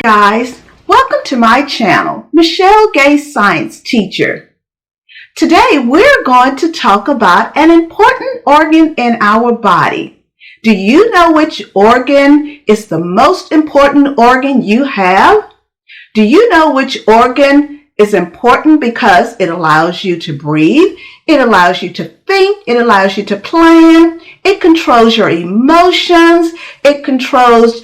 guys, welcome to my channel, Michelle Gay Science Teacher. Today we're going to talk about an important organ in our body. Do you know which organ is the most important organ you have? Do you know which organ is important because it allows you to breathe, it allows you to think, it allows you to plan, it controls your emotions, it controls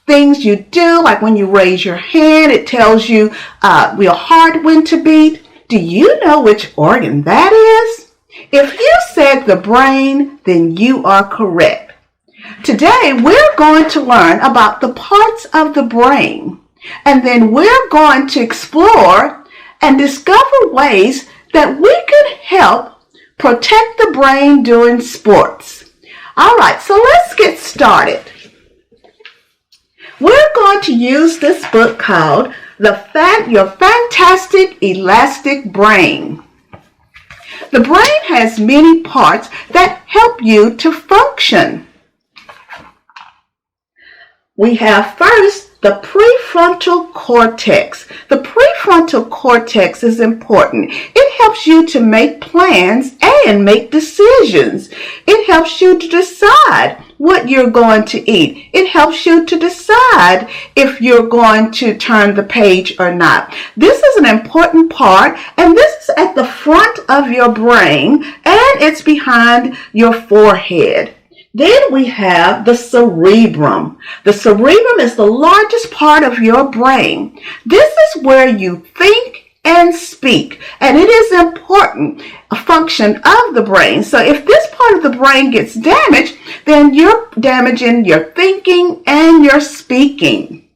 things you do, like when you raise your hand, it tells you your heart when to beat. Do you know which organ that is? If you said the brain, then you are correct. Today, we're going to learn about the parts of the brain, and then we're going to explore and discover ways that we can help protect the brain during sports. All right, so let's get started. We're going to use this book called Your Fantastic Elastic Brain. The brain has many parts that help you to function. We have first the prefrontal cortex. The prefrontal cortex is important. It helps you to make plans and make decisions. It helps you to decide what you're going to eat. It helps you to decide if you're going to turn the page or not. This is an important part, and this is at the front of your brain, and it's behind your forehead. Then we have the cerebrum. The cerebrum is the largest part of your brain. This is where you think and speak, and it is important, a function of the brain. So if this part of the brain gets damaged, then you're damaging your thinking and your speaking.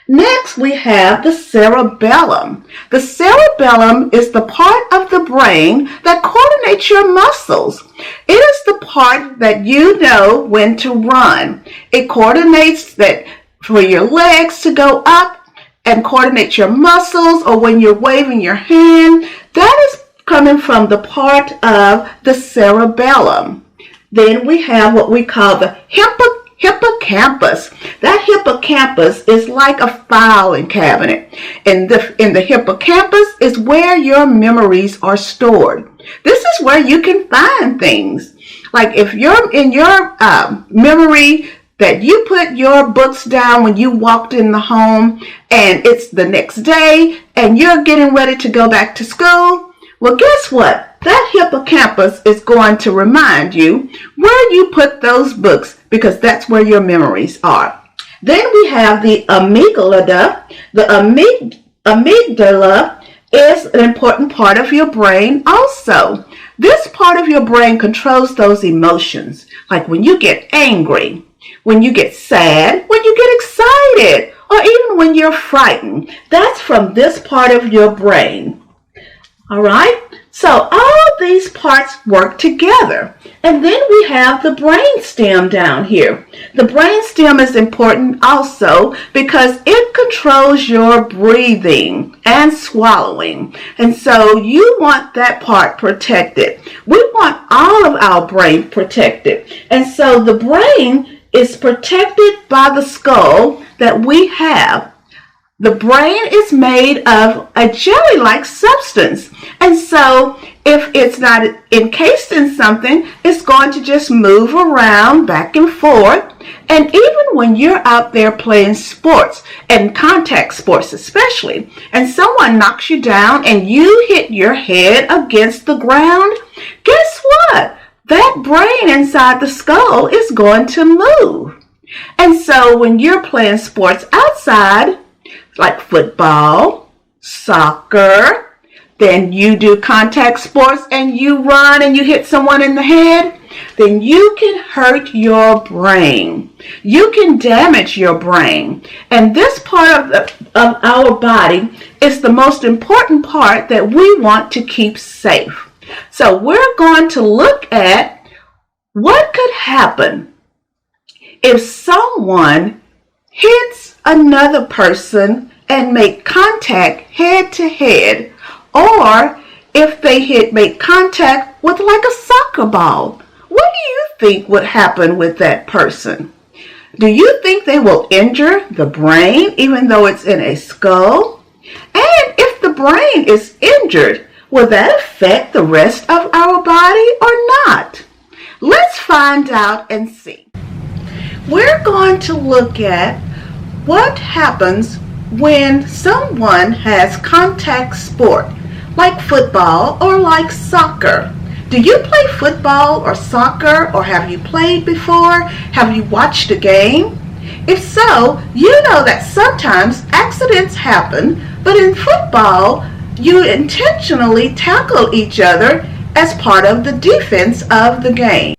Next, we have the cerebellum. The cerebellum is the part of the brain that coordinates your muscles. It is the part that you know when to run. It coordinates that for your legs to go up and coordinate your muscles, or when you're waving your hand. That is coming from the part of the cerebellum. Then we have what we call the hippocampus. That hippocampus is like a filing cabinet. In the hippocampus is where your memories are stored. This is where you can find things. Like if you're in your memory that you put your books down when you walked in the home, and it's the next day and you're getting ready to go back to school, well, guess what? That hippocampus is going to remind you where you put those books, because that's where your memories are. Then we have the amygdala. The amygdala is an important part of your brain also. This part of your brain controls those emotions, like when you get angry, when you get sad, when you get excited, or even when you're frightened. That's from this part of your brain. All right? So all these parts work together. And then we have the brain stem down here. The brain stem is important also because it controls your breathing and swallowing. And so you want that part protected. We want all of our brain protected. And so the brain is protected by the skull that we have. The brain is made of a jelly-like substance. And so if it's not encased in something, it's going to just move around back and forth. And even when you're out there playing sports, and contact sports especially, and someone knocks you down and you hit your head against the ground, guess what? That brain inside the skull is going to move. And so when you're playing sports outside, like football, soccer, then you do contact sports and you run and you hit someone in the head, then you can hurt your brain. You can damage your brain. And this part of our body is the most important part that we want to keep safe. So we're going to look at what could happen if someone hits another person and make contact head to head, or if they make contact with like a soccer ball. What do you think would happen with that person? Do you think they will injure the brain even though it's in a skull? And if the brain is injured, will that affect the rest of our body or not? Let's find out and see. We're going to look at what happens when someone has contact sport, like football or like soccer. Do you play football or soccer, or have you played before? Have you watched a game? If so, you know that sometimes accidents happen, but in football, you intentionally tackle each other as part of the defense of the game.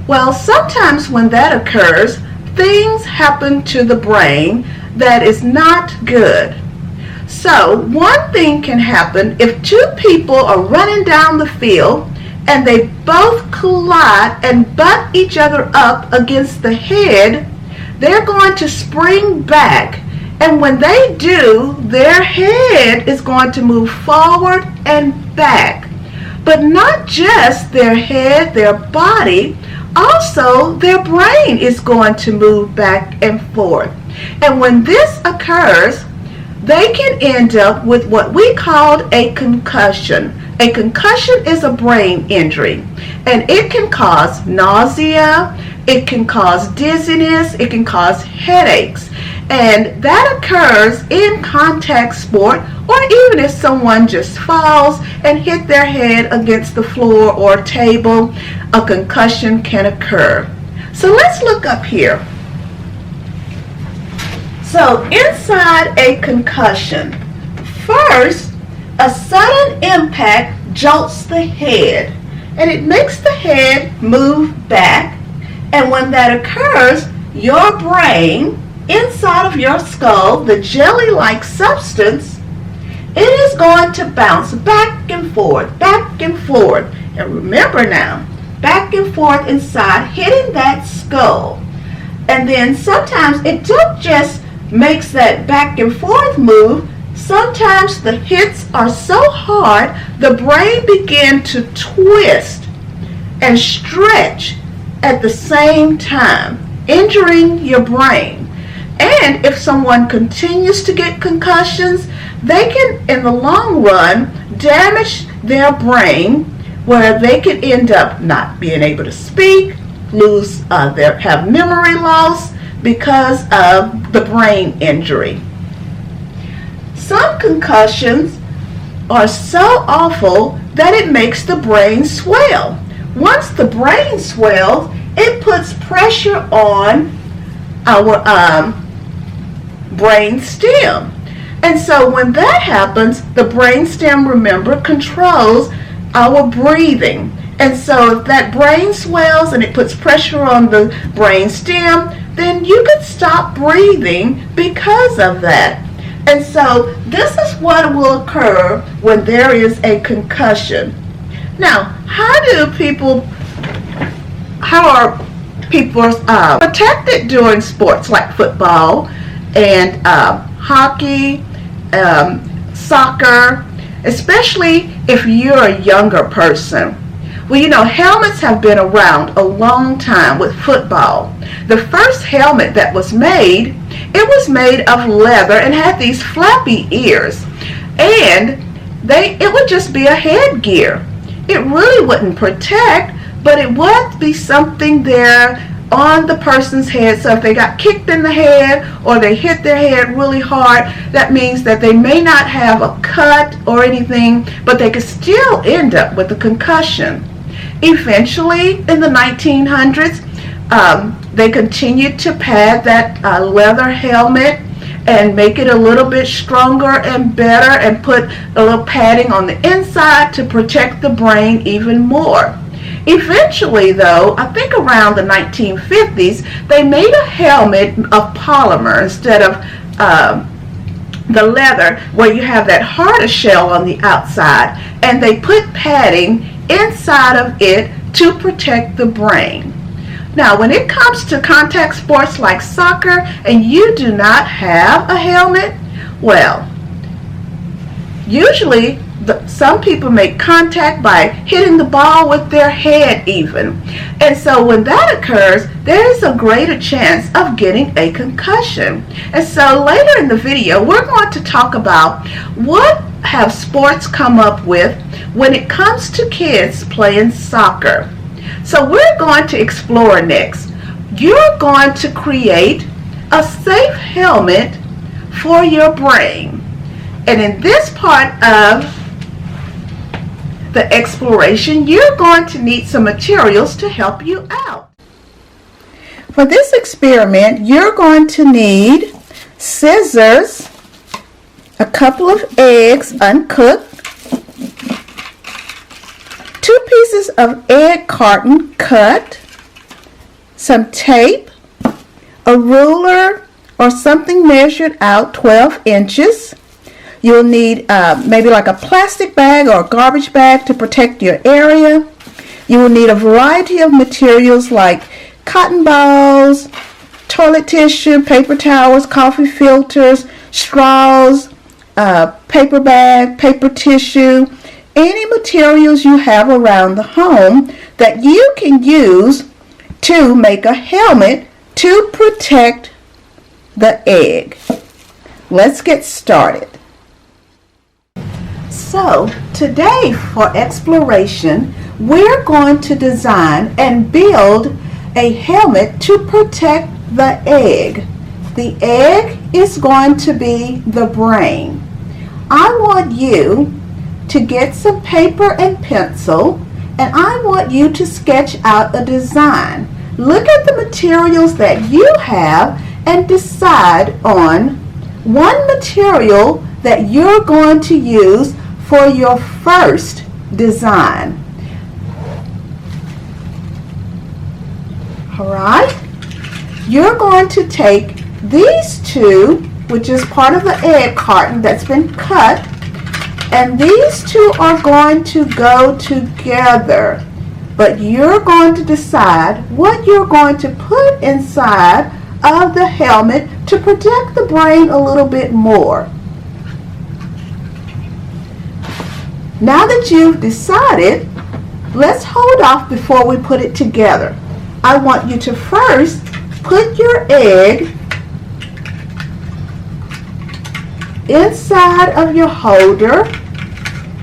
Well, sometimes when that occurs, things happen to the brain that is not good. So one thing can happen if two people are running down the field and they both collide and butt each other up against the head. They're going to spring back, and when they do, their head is going to move forward and back. But not just their head, their body, also their brain is going to move back and forth. And when this occurs, they can end up with what we call a concussion. A concussion is a brain injury, and it can cause nausea, it can cause dizziness, it can cause headaches. And that occurs in contact sport, or even if someone just falls and hit their head against the floor or table, a concussion can occur. So let's look up here. So inside a concussion, first, a sudden impact jolts the head, and it makes the head move back. And when that occurs, your brain, inside of your skull, the jelly-like substance, it is going to bounce back and forth, back and forth. And remember now, back and forth inside, hitting that skull. And then sometimes it don't just makes that back and forth move. Sometimes the hits are so hard, the brain begins to twist and stretch at the same time, injuring your brain. And if someone continues to get concussions, they can, in the long run, damage their brain, where they could end up not being able to speak, have memory loss because of the brain injury. Some concussions are so awful that it makes the brain swell. Once the brain swells, it puts pressure on our brain stem. And so when that happens, the brain stem, remember, controls our breathing. And so if that brain swells and it puts pressure on the brain stem, then you could stop breathing because of that. And so this is what will occur when there is a concussion. Now, how are people protected during sports like football and hockey, soccer, especially if you're a younger person? Well, you know, helmets have been around a long time with football. The first helmet that was made, it was made of leather and had these flappy ears. And it would just be a headgear. It really wouldn't protect, but it would be something there on the person's head. So if they got kicked in the head or they hit their head really hard, that means that they may not have a cut or anything, but they could still end up with a concussion. Eventually, in the 1900s, they continued to pad that leather helmet and make it a little bit stronger and better, and put a little padding on the inside to protect the brain even more. Eventually, though, I think around the 1950s, they made a helmet of polymer instead of the leather, where you have that harder shell on the outside, and they put padding inside of it to protect the brain. Now, when it comes to contact sports like soccer and you do not have a helmet, well, usually some people make contact by hitting the ball with their head even. And so when that occurs, there is a greater chance of getting a concussion. And so later in the video, we're going to talk about what have sports come up with when it comes to kids playing soccer. So we're going to explore next. You're going to create a safe helmet for your brain. And in this part of the exploration, you're going to need some materials to help you out. For this experiment, you're going to need scissors, a couple of eggs uncooked, 2 pieces of egg carton cut, some tape, a ruler or something measured out 12 inches. You'll need maybe like a plastic bag or a garbage bag to protect your area. You will need a variety of materials like cotton balls, toilet tissue, paper towels, coffee filters, straws, paper bag, paper tissue, any materials you have around the home that you can use to make a helmet to protect the egg. Let's get started. So today for exploration, we're going to design and build a helmet to protect the egg. The egg is going to be the brain. I want you to get some paper and pencil, and I want you to sketch out a design. Look at the materials that you have and decide on one material that you're going to use for your first design. All right, you're going to take these two, which is part of the egg carton that's been cut, and these two are going to go together. But you're going to decide what you're going to put inside of the helmet to protect the brain a little bit more. Now that you've decided, let's hold off before we put it together. I want you to first put your egg inside of your holder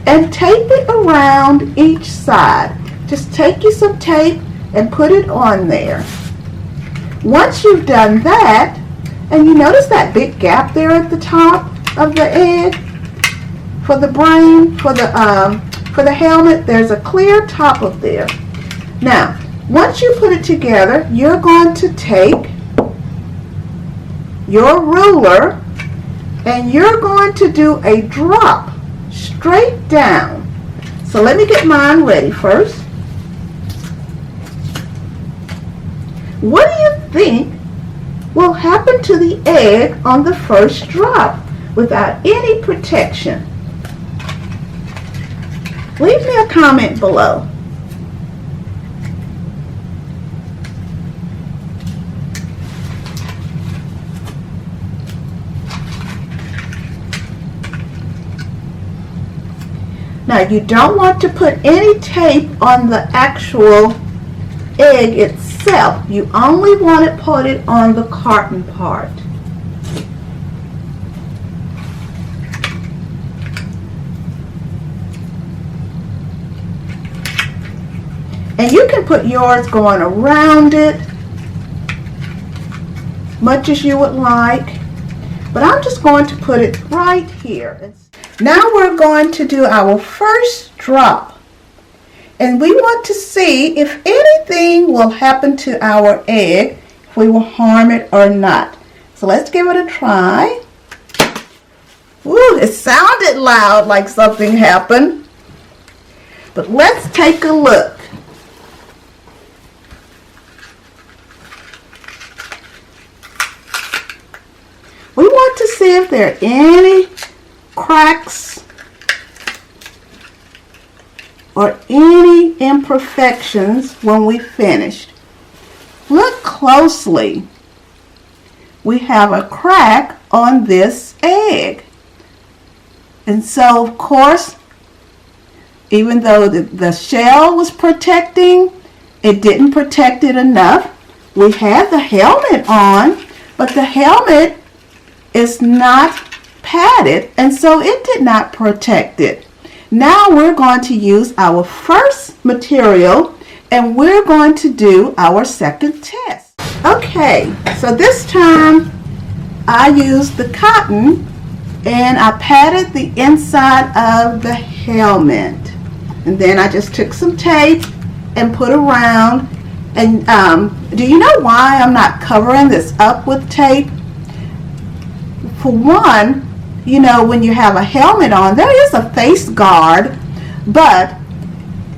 and tape it around each side. Just take you some tape and put it on there. Once you've done that, and you notice that big gap there at the top of the egg, for the brain, for the helmet, there's a clear top of there. Now, once you put it together, you're going to take your ruler and you're going to do a drop straight down. So let me get mine ready first. What do you think will happen to the egg on the first drop without any protection? Leave me a comment below. Now you don't want to put any tape on the actual egg itself. You only want to put it on the carton part. And you can put yours going around it, much as you would like. But I'm just going to put it right here. Now we're going to do our first drop. And we want to see if anything will happen to our egg, if we will harm it or not. So let's give it a try. Ooh, it sounded loud like something happened. But let's take a look. We want to see if there are any cracks or any imperfections when we finished. closely, we have a crack on this egg. And so, of course, even though the shell was protecting, it didn't protect it enough. We had the helmet on, but the helmet is not padded, and so it did not protect it. Now we're going to use our first material, and we're going to do our second test. Okay, so this time I used the cotton and I padded the inside of the helmet. And then I just took some tape and put around. And do you know why I'm not covering this up with tape? For one, you know, when you have a helmet on, there is a face guard, but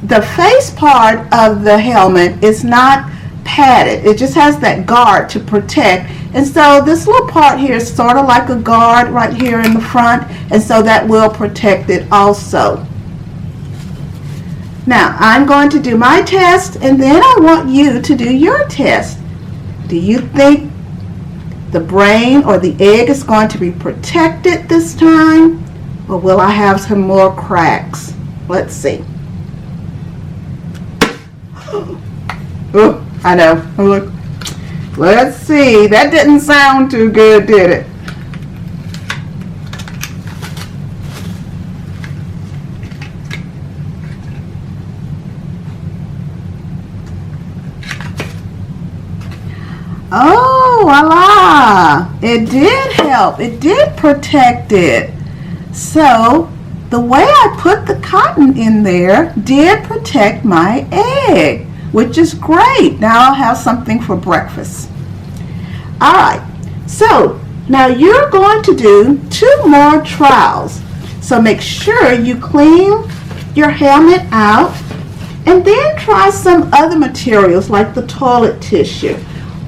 the face part of the helmet is not padded. It just has that guard to protect. And so this little part here is sort of like a guard right here in the front, and so that will protect it also. Now I'm going to do my test, and then I want you to do your test. Do you think the brain or the egg is going to be protected this time, or will I have some more cracks? Let's see. Oh, I know. Look. Let's see. That didn't sound too good, did it? Oh, voila! It did help. It did protect it. So, the way I put the cotton in there did protect my egg, which is great. Now I'll have something for breakfast. All right, so now you're going to do 2 more trials. So make sure you clean your helmet out, and then try some other materials like the toilet tissue,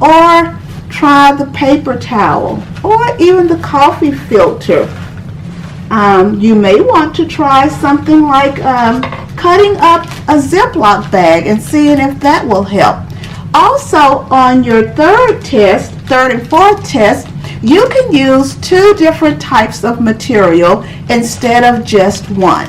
or try the paper towel, or even the coffee filter. You may want to try something like cutting up a Ziploc bag and seeing if that will help. Also, on your third and fourth test, you can use 2 different types of material instead of just one.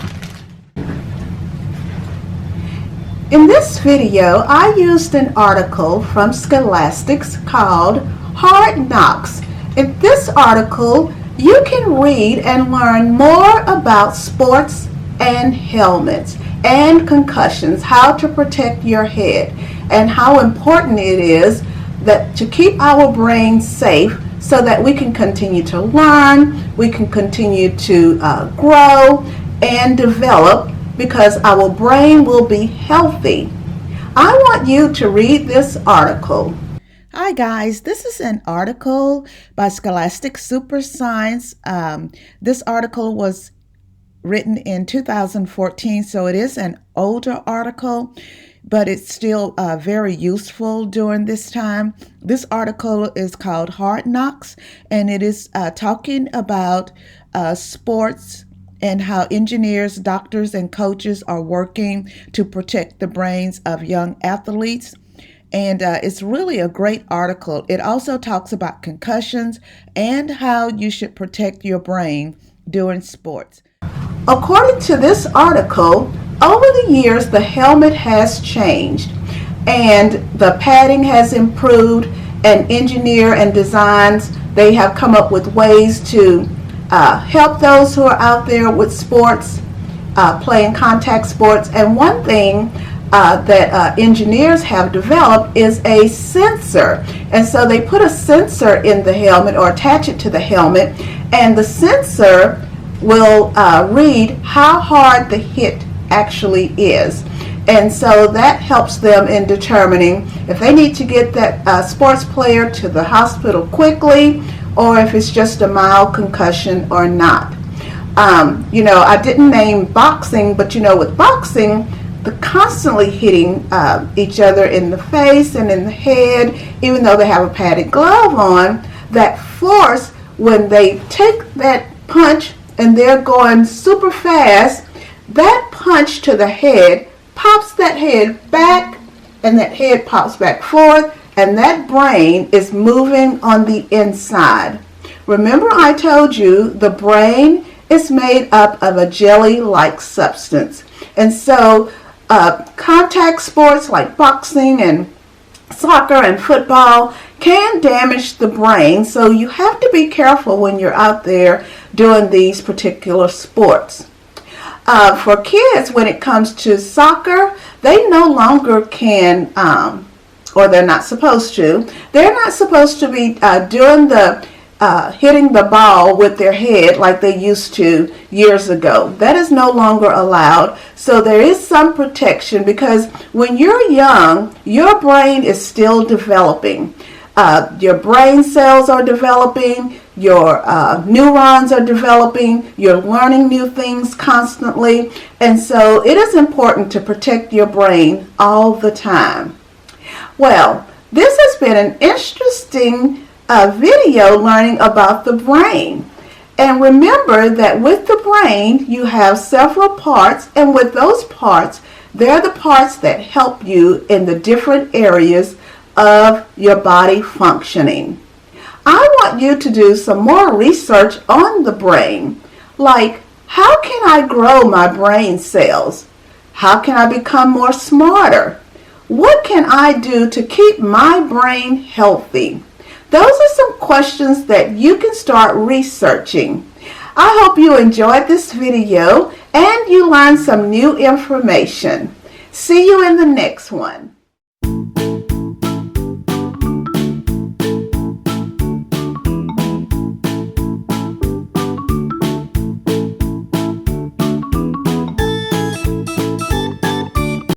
In this video, I used an article from Scholastics called Hard Knocks. In this article, you can read and learn more about sports and helmets and concussions, how to protect your head, and how important it is that to keep our brain safe so that we can continue to learn, we can continue to grow and develop, because our brain will be healthy. I want you to read this article. Hi guys, this is an article by Scholastic Super Science. This article was written in 2014, so it is an older article, but it's still very useful during this time. This article is called Hard Knocks, and it is talking about sports and how engineers, doctors, and coaches are working to protect the brains of young athletes. And it's really a great article. It also talks about concussions and how you should protect your brain during sports. According to this article, over the years, the helmet has changed and the padding has improved, and engineer and designs, they have come up with ways to help those who are out there with sports, playing contact sports. And one thing that engineers have developed is a sensor. And so they put a sensor in the helmet or attach it to the helmet, and the sensor will read how hard the hit actually is. And so that helps them in determining if they need to get that sports player to the hospital quickly, or if it's just a mild concussion or not. You know, I didn't name boxing, but you know, with boxing, the constantly hitting each other in the face and in the head, even though they have a padded glove on, that force, when they take that punch and they're going super fast, that punch to the head pops that head back, and that head pops back forth, and that brain is moving on the inside. Remember I told you the brain is made up of a jelly-like substance. And so contact sports like boxing and soccer and football can damage the brain, so you have to be careful when you're out there doing these particular sports. For kids, when it comes to soccer, they no longer can, or they're not supposed to, they're not supposed to be doing the hitting the ball with their head like they used to years ago. That is no longer allowed. So there is some protection, because when you're young, your brain is still developing. Your brain cells are developing, your neurons are developing, you're learning new things constantly, and so it is important to protect your brain all the time. Well, this has been an interesting video learning about the brain. And remember that with the brain, you have several parts, and with those parts, they're the parts that help you in the different areas of your body functioning. I want you to do some more research on the brain, like how can I grow my brain cells? How can I become more smarter? What can I do to keep my brain healthy? Those are some questions that you can start researching. I hope you enjoyed this video and you learned some new information. See you in the next one.